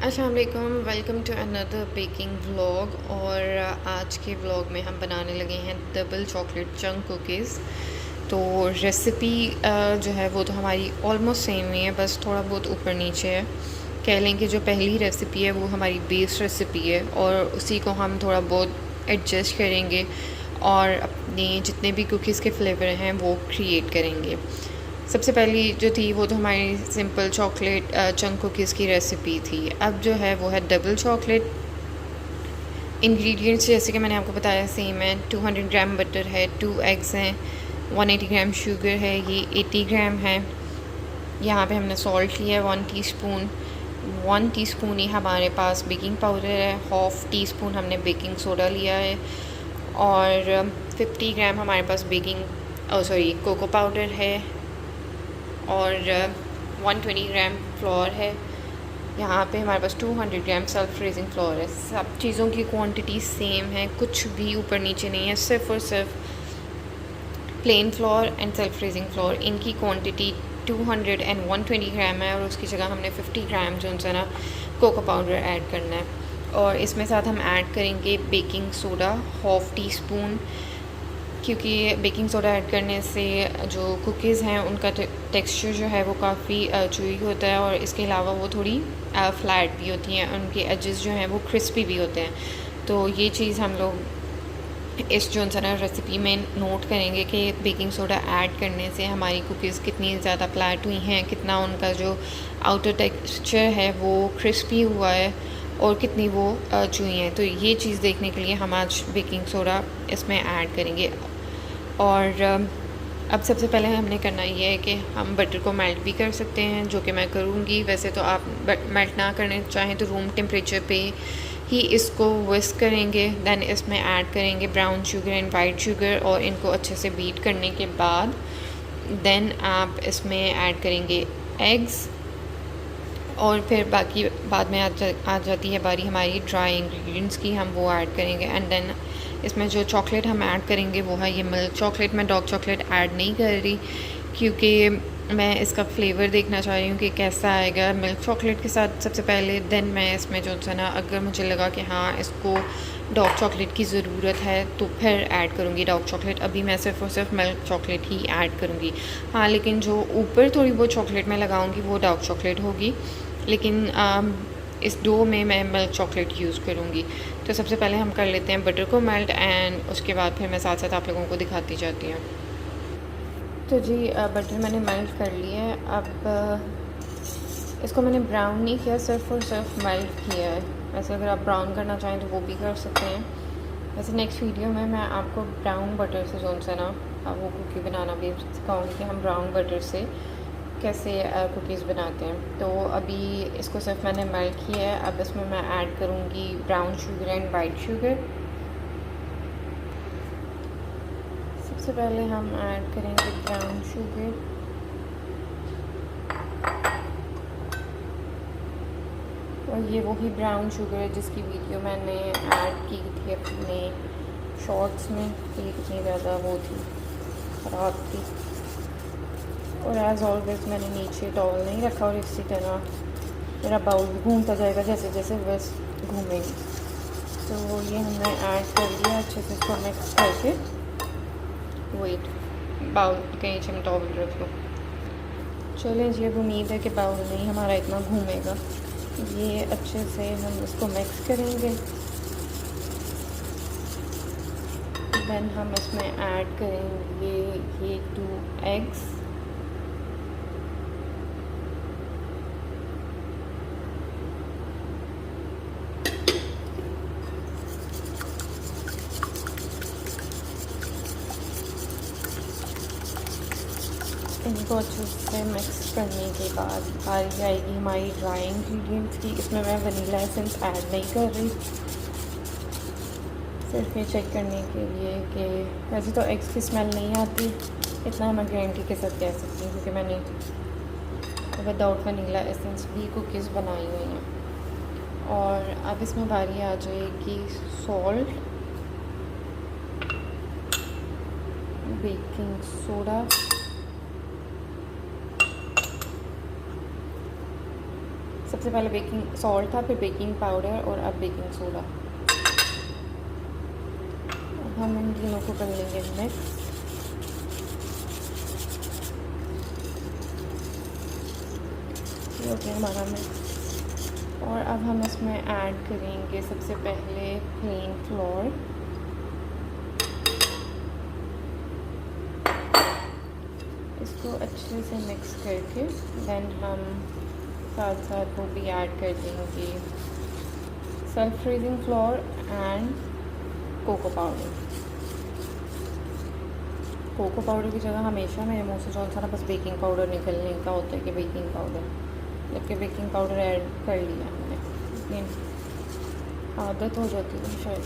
अस्सलाम वालेकुम, welcome to another baking vlog. और आज के व्लॉग में हम बनाने लगे हैं डबल चॉकलेट चंक कुकीज़। तो रेसिपी जो है वो तो हमारी ऑलमोस्ट सेम ही है, बस थोड़ा बहुत ऊपर नीचे है। कह लें कि जो पहली रेसिपी है वो हमारी बेस रेसिपी है और उसी को हम थोड़ा बहुत एडजस्ट करेंगे और अपने जितने भी कुकीज़ के फ्लेवर हैं वो क्रिएट करेंगे। सबसे पहली जो थी वो तो हमारी सिंपल चॉकलेट चंक कुकीज़ की रेसिपी थी। अब जो है वो है डबल चॉकलेट। इंग्रेडिएंट्स जैसे कि मैंने आपको बताया सेम है। 200 ग्राम बटर है, 2 एग्स हैं, 180 ग्राम शुगर है, ये 80 ग्राम है। यहाँ पे हमने सॉल्ट लिया है 1 टीस्पून। 1 टीस्पून ही हमारे पास बेकिंग पाउडर है। हाफ़ टी स्पून हमने बेकिंग सोडा लिया है और 50 ग्राम हमारे पास कोको पाउडर है और 120 ग्राम फ्लोर है। यहाँ पे हमारे पास 200 ग्राम सेल्फ फ्रीजिंग फ्लोर है। सब चीज़ों की क्वांटिटी सेम है, कुछ भी ऊपर नीचे नहीं है, सिर्फ और सिर्फ plain flour and self freezing flour, इनकी क्वांटिटी 200 एंड 120 ग्राम है और उसकी जगह हमने 50 ग्राम जो है ना कोको पाउडर ऐड करना है। और इसमें साथ हम ऐड करेंगे baking soda half tea spoon, क्योंकि बेकिंग सोडा ऐड करने से जो कुकीज़ हैं उनका टेक्सचर जो है वो काफ़ी चूई होता है और इसके अलावा वो थोड़ी फ्लैट भी होती हैं, उनके एजेस जो हैं वो क्रिस्पी भी होते हैं। तो ये चीज़ हम लोग इस जो है ना रेसिपी में नोट करेंगे कि बेकिंग सोडा ऐड करने से हमारी कुकीज़ कितनी ज़्यादा फ्लैट हुई हैं, कितना उनका जो आउटर टेक्सचर है वो क्रिस्पी हुआ है और कितनी वो चुई हैं। तो ये चीज़ देखने के लिए हम आज बेकिंग सोडा इसमें ऐड करेंगे। और अब सबसे पहले हमने करना ये है कि हम बटर को मेल्ट भी कर सकते हैं, जो कि मैं करूँगी। वैसे तो आप मेल्ट ना करने चाहें तो रूम टेम्परेचर पे ही इसको विस्क करेंगे। दैन इसमें ऐड करेंगे brown sugar and white sugar और इनको अच्छे से बीट करने के बाद देन आप इसमें ऐड करेंगे एग्स और फिर बाकी बाद में आ जाती है बारी हमारी ड्राई इंग्रेडिएंट्स की, हम वो ऐड करेंगे। एंड देन इसमें जो चॉकलेट हम ऐड करेंगे वो है ये मिल्क चॉकलेट। मैं डार्क चॉकलेट ऐड नहीं कर रही क्योंकि मैं इसका फ्लेवर देखना चाह रही हूँ कि कैसा आएगा मिल्क चॉकलेट के साथ सबसे पहले। देन मैं इसमें जो है ना अगर मुझे लगा कि हाँ इसको डार्क चॉकलेट की ज़रूरत है तो फिर ऐड करूँगी डार्क चॉकलेट। अभी मैं सिर्फ और सिर्फ मिल्क चॉकलेट ही ऐड करूँगी। हाँ, लेकिन जो ऊपर थोड़ी बहुत चॉकलेट मैं लगाऊँगी वो डार्क चॉकलेट होगी, लेकिन इस डो में मैं मिल्क चॉकलेट यूज़ करूँगी। तो सबसे पहले हम कर लेते हैं बटर को मेल्ट एंड उसके बाद फिर मैं साथ साथ आप लोगों को दिखाती जाती हूँ। तो जी बटर मैंने मेल्ट कर लिया है। अब इसको मैंने ब्राउन नहीं किया, सिर्फ और सिर्फ मेल्ट किया है। वैसे अगर आप ब्राउन करना चाहें तो वो भी कर सकते हैं। वैसे नेक्स्ट वीडियो में मैं आपको ब्राउन बटर से जो है ना वो कुकी बनाना भी सिखाऊंगी कि हम ब्राउन बटर से कैसे कुकीज़ बनाते हैं। तो अभी इसको सिर्फ मैंने मेल्ट किया है। अब इसमें मैं ऐड करूँगी brown sugar and white sugar. सबसे पहले हम ऐड करेंगे ब्राउन शुगर और ये वही ब्राउन शुगर है जिसकी वीडियो मैंने ऐड की थी अपने शॉर्ट्स में, ये कितनी ज़्यादा वो थी, ख़राब थी। और एज़ ऑलवेज़ मैंने नीचे टॉवल नहीं रखा और इसी तरह मेरा बाउल घूमता जाएगा जैसे जैसे बस घूमेगी। तो ये हमने ऐड कर दिया अच्छे से इसको मिक्स करके। वेट, बाउल के नीचे मैं टॉवल रख लूँ। चलें जी, अब उम्मीद है कि बाउल नहीं हमारा इतना घूमेगा। ये अच्छे से हम इसको मिक्स करेंगे। देन हम इसमें ऐड करेंगे ये 2 एग्स। इनको अच्छे से मिक्स करने के बाद बारी आएगी हमारी ड्राई इंग्रेडिएंट्स की। इसमें मैं वनीला एसेंस ऐड नहीं कर रही, सिर्फ ये चेक करने के लिए कि वैसे तो एग्स की स्मेल नहीं आती, इतना मैं गारंटी के साथ कह सकती हूँ क्योंकमैंने विदाउट वनीला एसेंस भी कुकीज़ बनाई हुई हैं। और अब इसमें बारी आ जाएगी सॉल्ट, बेकिंग सोडा, सबसे पहले बेकिंग सॉल्ट था, फिर बेकिंग पाउडर और अब बेकिंग सोडा। अब हम इन तीनों को कर लेंगे मिक्स। ये हो गया हमारा मिक्स। और अब हम इसमें ऐड करेंगे सबसे पहले प्लेन फ्लोर। इसको अच्छे से मिक्स करके देन हम साथ साथ वो भी ऐड कर देंगे self freezing flour and cocoa powder. Cocoa powder की जगह हमेशा मेरे मुँह से जो सा ना बस बेकिंग पाउडर निकलने का होता है कि बेकिंग पाउडर, जबकि बेकिंग पाउडर ऐड कर लिया हमने, लेकिन आदत हो जाती है शायद।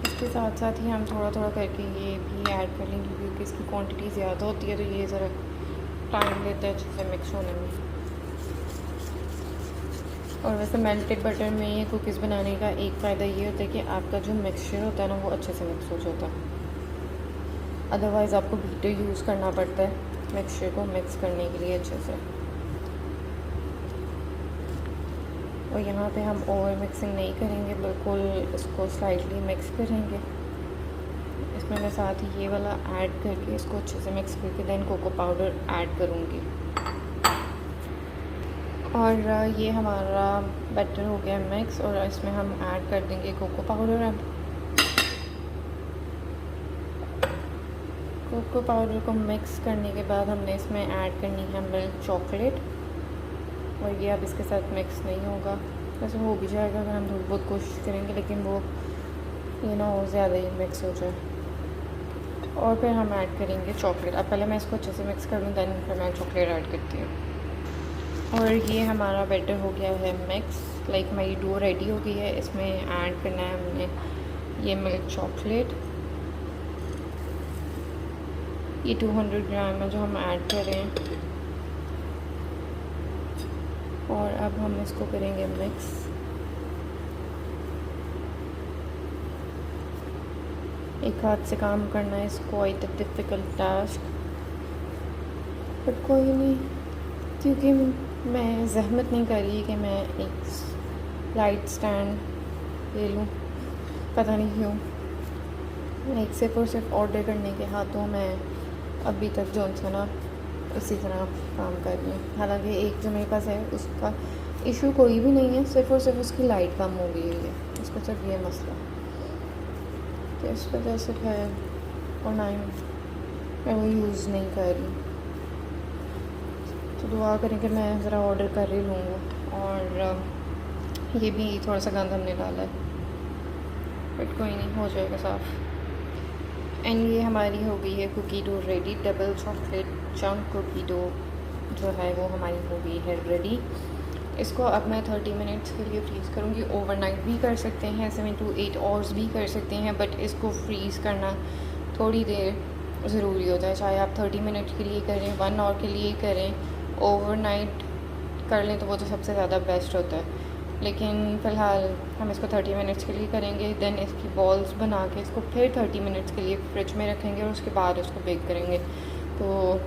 इसके साथ साथ ही हम थोड़ा थोड़ा करके ये भी ऐड कर लेंगे क्योंकि इसकी क्वांटिटी ज़्यादा होती है, तो ये ज़रा टाइम लेता है अच्छे से मिक्स होने में। और वैसे मेल्टेड बटर में ये कुकीज़ बनाने का एक फ़ायदा ये होता है कि आपका जो मिक्सचर होता है ना वो अच्छे से मिक्स हो जाता है। अदरवाइज़ आपको बीटर यूज़ करना पड़ता है मिक्सचर को मिक्स करने के लिए अच्छे से। और यहाँ पे हम ओवर मिक्सिंग नहीं करेंगे, बिल्कुल इसको स्लाइटली मिक्स करेंगे। इसमें मैं साथ ही ये वाला ऐड करके इसको अच्छे से मिक्स करके देन कोको पाउडर ऐड करूँगी। और ये हमारा बैटर हो गया मिक्स और इसमें हम ऐड कर देंगे कोको पाउडर। अब कोको पाउडर को मिक्स करने के बाद हमने इसमें ऐड करनी है मिल्क चॉकलेट, और ये अब इसके साथ मिक्स नहीं होगा। वैसे हो भी जाएगा अगर हम थोड़ी बहुत कोशिश करेंगे, लेकिन वो ये ना हो ज़्यादा ही मिक्स हो जाए। और फिर हम ऐड करेंगे चॉकलेट। अब पहले मैं इसको अच्छे से मिक्स कर लूँ, दैन फिर मैं चॉकलेट ऐड करती हूँ। और ये हमारा बैटर हो गया है मिक्स, लाइक मेरी डो रेडी हो गई है। इसमें ऐड करना है हमने ये मिल्क चॉकलेट, ये 200 ग्राम है जो हम ऐड कर रहे हैं। और अब हम इसको करेंगे मिक्स। एक हाथ से काम करना है, इसको quite a difficult task, but कोई नहीं, क्योंकि मैं जहमत नहीं कर रही कि मैं एक लाइट स्टैंड ले लूँ। पता नहीं क्यों लाइक सिर्फ और सिर्फ ऑर्डर करने के हाथों मैं अभी तक जो सा ना उसी तरह काम कर रही हूँ। हालांकि एक जो मेरे पास है उसका इशू कोई भी नहीं है, सिर्फ और सिर्फ उसकी लाइट कम हो गई है, उसका सिर्फ ये मसला, तो इस वजह से है। और ना मैं वो यूज़ नहीं कर रही, तो दुआ करें कि मैं ज़रा ऑर्डर कर ही लूँगा। और ये भी थोड़ा सा गंद हमने डाला है, बट कोई नहीं, हो जाएगा साफ़। एंड ये हमारी हो गई है cookie dough ready. Double chocolate chunk cookie dough जो है वो हमारी हो गई है रेडी। इसको अब मैं 30 मिनट्स के लिए फ्रीज़ करूँगी। ओवरनाइट भी कर सकते हैं, 7 to 8 आवर्स भी कर सकते हैं, बट इसको फ्रीज़ करना थोड़ी देर ज़रूरी होता है। चाहे आप 30 मिनट के लिए करें, 1 आवर के लिए करें, ओवरनाइट कर लें तो वो तो सबसे ज़्यादा बेस्ट होता है। लेकिन फ़िलहाल हम इसको 30 मिनट्स के लिए करेंगे। देन इसकी बॉल्स बना के इसको फिर 30 मिनट्स के लिए फ्रिज में रखेंगे और उसके बाद उसको बेक करेंगे। तो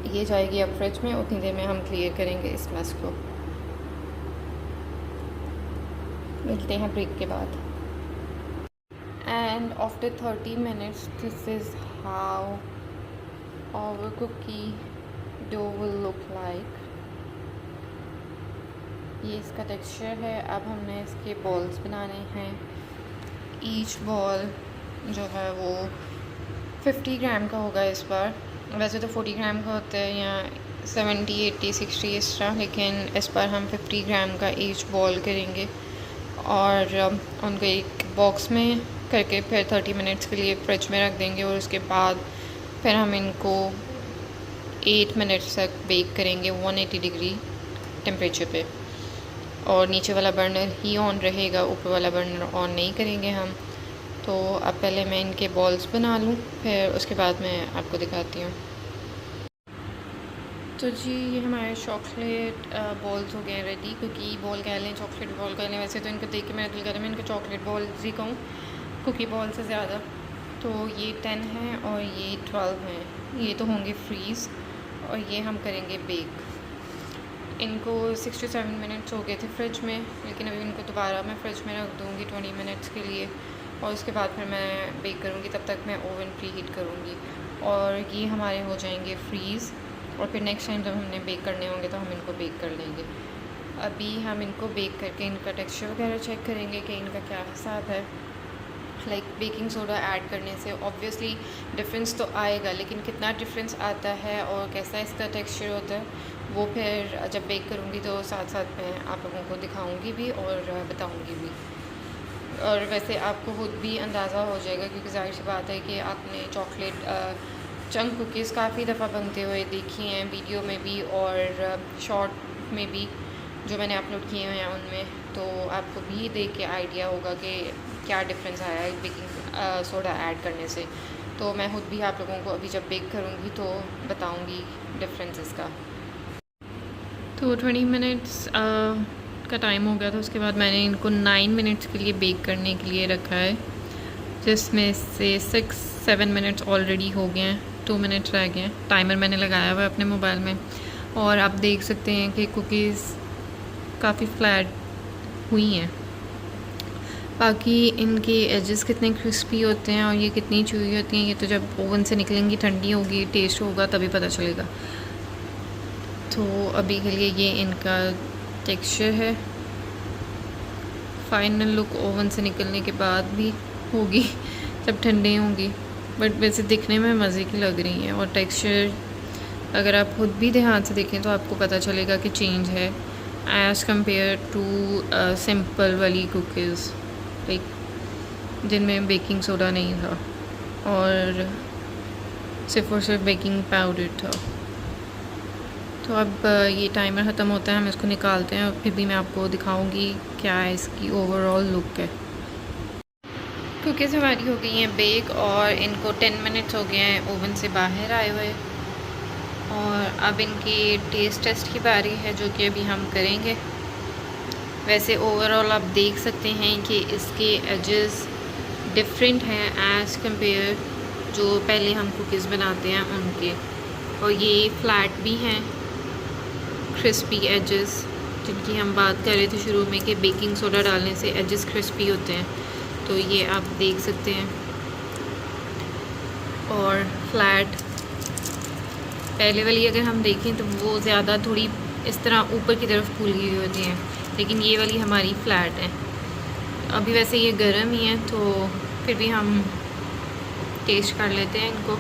ये जाएगी अब फ्रिज में, उतनी देर में हम क्लियर करेंगे इस मैस को। मिलते हैं ब्रेक के बाद। And after 30 minutes this is how our cookie dough will look like. ये इसका टेक्सचर है। अब हमने इसके बॉल्स बनाने हैं। ईच बॉल जो है वो 50 ग्राम का होगा इस बार। वैसे तो 40 ग्राम का होता है या 70, 80, 60 इस तरह, लेकिन इस बार हम 50 ग्राम का ईच बॉल करेंगे और उनको एक बॉक्स में करके फिर 30 मिनट्स के लिए फ्रिज में रख देंगे। और उसके बाद फिर हम इनको 8 मिनट्स तक बेक करेंगे 180 डिग्री टेम्परेचर पे। और नीचे वाला बर्नर ही ऑन रहेगा, ऊपर वाला बर्नर ऑन नहीं करेंगे हम। तो अब पहले मैं इनके बॉल्स बना लूँ, फिर उसके बाद मैं आपको दिखाती हूँ। तो जी ये हमारे चॉकलेट बॉल्स हो गए रेडी। कुकी बॉल कह लें, चॉकलेट बॉल कह लें, वैसे तो इनको देख के मेरा दिल कर रहा है मैं इनको चॉकलेट बॉल्स ही कहूँ कुकी बॉल से ज़्यादा। तो ये 10 हैं और ये 12 हैं। ये तो होंगे फ्रीज़ और ये हम करेंगे बेक। इनको 6 to 7 मिनट्स हो गए थे फ्रिज में, लेकिन अभी इनको दोबारा मैं फ़्रिज में रख दूँगी 20 मिनट्स के लिए, और उसके बाद फिर मैं बेक करूँगी। तब तक मैं ओवन प्री हीट करूँगी और ये हमारे हो जाएंगे फ्रीज़, और फिर नेक्स्ट टाइम जब हमने बेक करने होंगे तो हम इनको बेक कर लेंगे। अभी हम इनको बेक करके इनका टेक्सचर वगैरह चेक करेंगे कि इनका क्या हिसाब है। लाइक बेकिंग सोडा ऐड करने से ऑब्वियसली डिफरेंस तो आएगा, लेकिन कितना डिफरेंस आता है और कैसा इसका टेक्सचर होता है वो फिर जब बेक करूँगी तो साथ साथ मैं आप लोगों को दिखाऊँगी भी और बताऊँगी भी। और वैसे आपको खुद भी अंदाज़ा हो जाएगा, क्योंकि ज़ाहिर सी बात है कि आपने चॉकलेट चंक कुकीज़ काफ़ी दफ़ा बनते हुए देखी हैं वीडियो में भी और शॉर्ट में भी जो मैंने अपलोड किए हुए हैं उनमें, तो आपको भी देख के आइडिया होगा कि क्या डिफरेंस आया है बेकिंग सोडा ऐड करने से। तो मैं खुद भी आप लोगों को अभी जब बेक करूँगी तो बताऊँगी डिफरेंस इसका। तो 20 मिनट्स का टाइम हो गया था, उसके बाद मैंने इनको 9 मिनट्स के लिए बेक करने के लिए रखा है, जिसमें से 6-7 मिनट्स ऑलरेडी हो गए हैं, 2 मिनट्स रह गए हैं। टाइमर मैंने लगाया हुआ है अपने मोबाइल में, और आप देख सकते हैं कि कुकीज़ काफ़ी फ्लैट हुई हैं। बाकी इनके एजेस कितने क्रिस्पी होते हैं और ये कितनी चूई होती हैं, ये तो जब ओवन से निकलेंगी, ठंडी होगी, टेस्ट होगा तभी पता चलेगा। तो अभी के लिए ये इनका टेक्सचर है। फाइनल लुक ओवन से निकलने के बाद भी होगी जब ठंडी होंगी, बट वैसे दिखने में मज़े की लग रही हैं। और टेक्सचर अगर आप खुद भी ध्यान से देखें तो आपको पता चलेगा कि चेंज है एज़ कम्पेयर टू सिंपल वाली कुकीज़, लाइक जिनमें बेकिंग सोडा नहीं था और सिर्फ बेकिंग पाउडर था। तो अब ये टाइमर ख़त्म होता है, हम इसको निकालते हैं और फिर भी मैं आपको दिखाऊंगी क्या है इसकी ओवरऑल लुक है। कुकीज़ हमारी हो गई हैं बेक और इनको 10 मिनट्स हो गए हैं ओवन से बाहर आए हुए, और अब इनकी टेस्ट टेस्ट की बारी है जो कि अभी हम करेंगे। वैसे ओवरऑल आप देख सकते हैं कि इसके एजेस डिफरेंट हैं एज़ कम्पेयर जो पहले हम कुकीज़ बनाते हैं उनके, और ये फ्लैट भी हैं, क्रिस्पी एजेस जिनकी हम बात कर रहे थे शुरू में कि बेकिंग सोडा डालने से एजेस क्रिस्पी होते हैं, तो ये आप देख सकते हैं। और फ्लैट पहले वाली अगर हम देखें तो वो ज़्यादा थोड़ी इस तरह ऊपर की तरफ फूली हुई होती हैं, लेकिन ये वाली हमारी फ्लैट है। अभी वैसे ये गर्म ही है तो फिर भी हम टेस्ट कर लेते हैं इनको,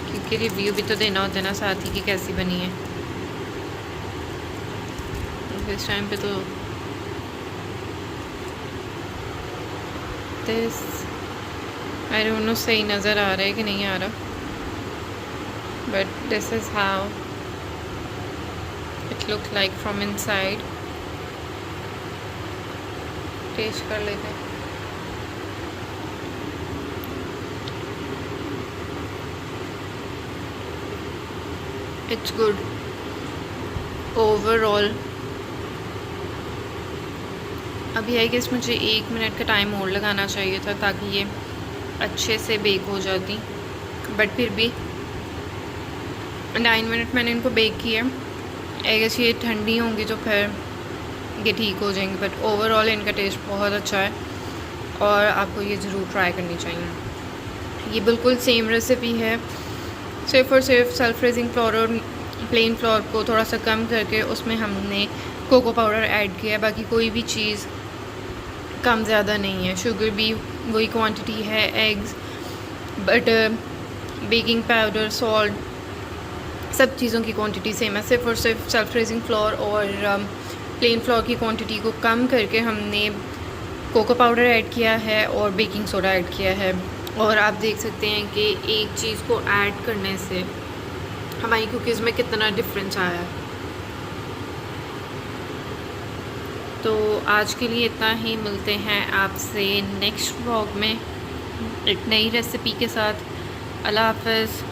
क्योंकि रिव्यू भी तो देना होता है ना साथ ही कि कैसी बनी है। इस टाइम पे तो दिस आई डोंट नो सही नज़र आ रहा है कि नहीं आ रहा, but this is how it look like from inside. Taste कर लेते हैं। It's good overall. अभी आई गेस मुझे 1 मिनट का टाइम और लगाना चाहिए था ताकि ये अच्छे से बेक हो जाती, बट फिर भी 9 मिनट मैंने इनको बेक किया। आई गेस ये ठंडी होंगी तो फिर ये ठीक हो जाएंगी, बट ओवरऑल इनका टेस्ट बहुत अच्छा है और आपको ये ज़रूर ट्राई करनी चाहिए। ये बिल्कुल सेम रेसिपी है, सिर्फ और सिर्फ सेल्फ रेजिंग फ्लोर और प्लेन फ्लोर को थोड़ा सा कम करके उसमें हमने कोको पाउडर ऐड किया है। बाकी कोई भी चीज़ कम ज़्यादा नहीं है, शुगर भी वही क्वांटिटी है, eggs, butter, baking powder, salt, सब चीज़ों की क्वांटिटी सेम है। सिर्फ और सिर्फ सेल्फ रेजिंग फ्लोर और प्लेन फ्लोर की क्वांटिटी को कम करके हमने कोको पाउडर ऐड किया है और बेकिंग सोडा ऐड किया है। और आप देख सकते हैं कि एक चीज़ को ऐड करने से हमारी कुकीज़ में कितना डिफरेंस आया है। तो आज के लिए इतना ही, मिलते हैं आपसे नेक्स्ट व्लॉग में एक नई रेसिपी के साथ। अल्लाह हाफ़िज़।